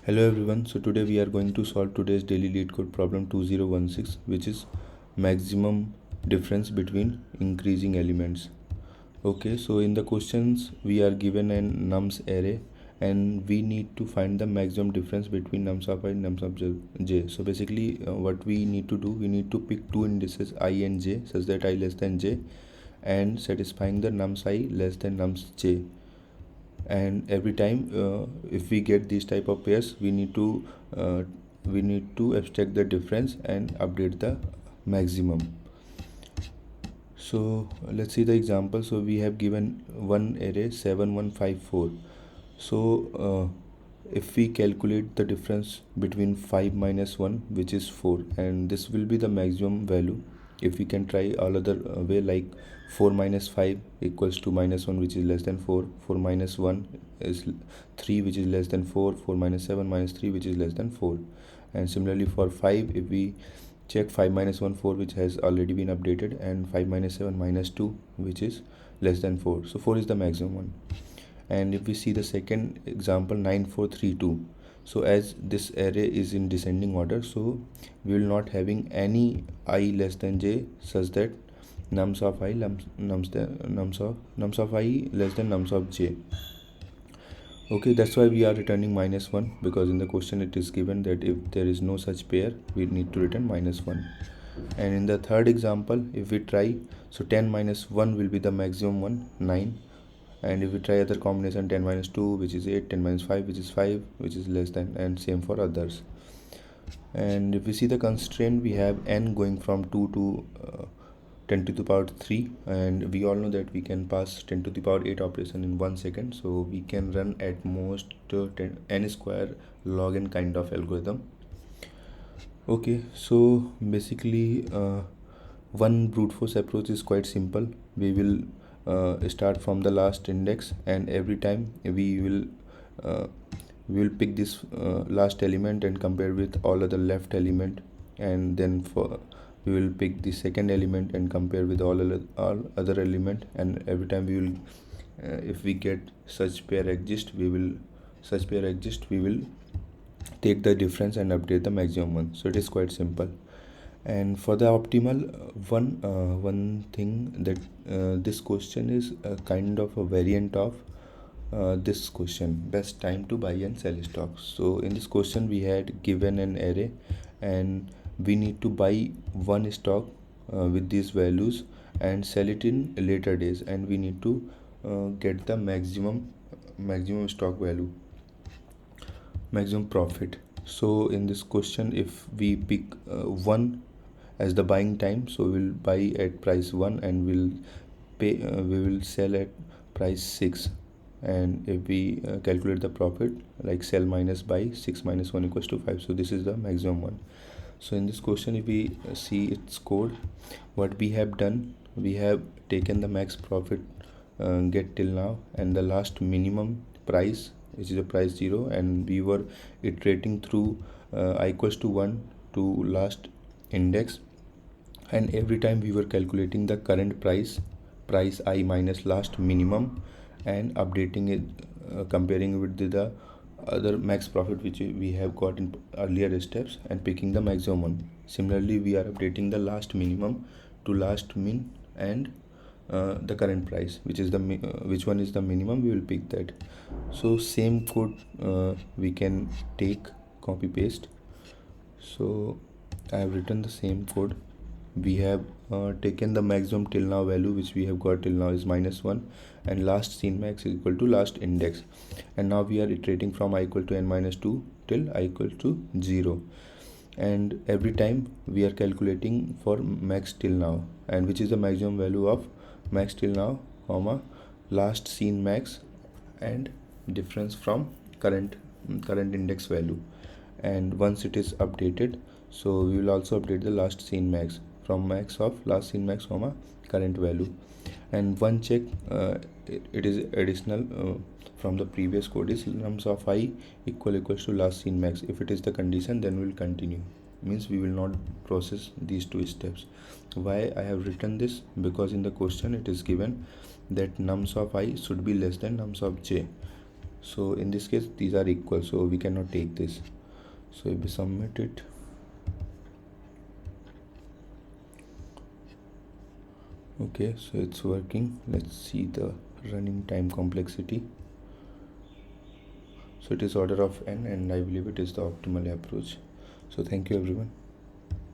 Hello everyone, so today we are going to solve today's daily Leetcode problem 2016, which is maximum difference between increasing elements. Okay, so in the questions we are given a nums array and we need to find the maximum difference between nums of I and nums of j. So basically what we need to do, we need to pick two indices I and j such that I less than j and satisfying the nums I less than nums j. And every time if we get these type of pairs, we need to abstract the difference and update the maximum. So let's see the example. So we have given one array 7154. So if we calculate the difference between 5 minus 1, which is 4, and this will be the maximum value. If we can try all other way, like 4 minus 5 equals to minus 1, which is less than 4. 4 minus 1 is 3, which is less than 4. 4 minus 7 minus 3, which is less than 4. And similarly for 5, if we check 5 minus 1, 4, which has already been updated, and 5 minus 7 minus 2, which is less than 4. So 4 is the maximum one. And if we see the second example, 9432, so as this array is in descending order, so we will not having any I less than j such that nums of I nums of I less than nums of j. Okay, that's why we are returning -1, because in the question it is given that if there is no such pair, we need to return -1. And in the third example, if we try, so 10 minus 1 will be the maximum one, 9. And if we try other combination, 10 minus 2, which is 8, 10 minus 5, which is 5, which is less than, and same for others. And if we see the constraint, we have n going from 2 to 10 to the power 3, and we all know that we can pass 10 to the power 8 operation in 1 second, so we can run at most n square log n kind of algorithm. Okay, so basically one brute force approach is quite simple. We will start from the last index, and every time we will pick this last element and compare with all other left element, and then we will pick the second element and compare with all other element, and every time we will if we get such pair exist, we will take the difference and update the maximum one. So it is quite simple. And for the optimal one thing that this question is a kind of a variant of this question, best time to buy and sell stocks. So in this question we had given an array and we need to buy one stock with these values and sell it in later days, and we need to get the maximum stock value, maximum profit. So in this question, if we pick 1 as the buying time, so we'll buy at price 1 and we will sell at price 6. And if we calculate the profit, like sell minus buy, 6 minus 1 equals to 5. So this is the maximum one. So in this question, if we see its code, what we have done, we have taken the max profit get till now and the last minimum price, which is a price 0, and we were iterating through I equals to 1 to last index, and every time we were calculating the current price I minus last minimum and updating it, comparing it with the other max profit which we have got in earlier steps, and picking the maximum one. Similarly, we are updating the last minimum to last min and the current price, which is which one is the minimum, we will pick that. So same code we can take, copy paste. So I have written the same code. We have taken the maximum till now value which we have got till now is -1, and last seen max is equal to last index, and now we are iterating from I equal to n minus 2 till I equal to 0, and every time we are calculating for max till now, and which is the maximum value of max till now, comma last seen max and difference from current index value. And once it is updated, so we will also update the last seen max from max of last seen max, comma current value. And one check, it is additional from the previous code, is nums of I equals to last seen max. If it is the condition, then we will continue, means we will not process these two steps. Why I have written this? Because in the question it is given that nums of I should be less than nums of j. So in this case these are equal, so we cannot take this. So if we submit it, okay, so it's working. Let's see the running time complexity. So it is order of n, and I believe it is the optimal approach. So thank you everyone.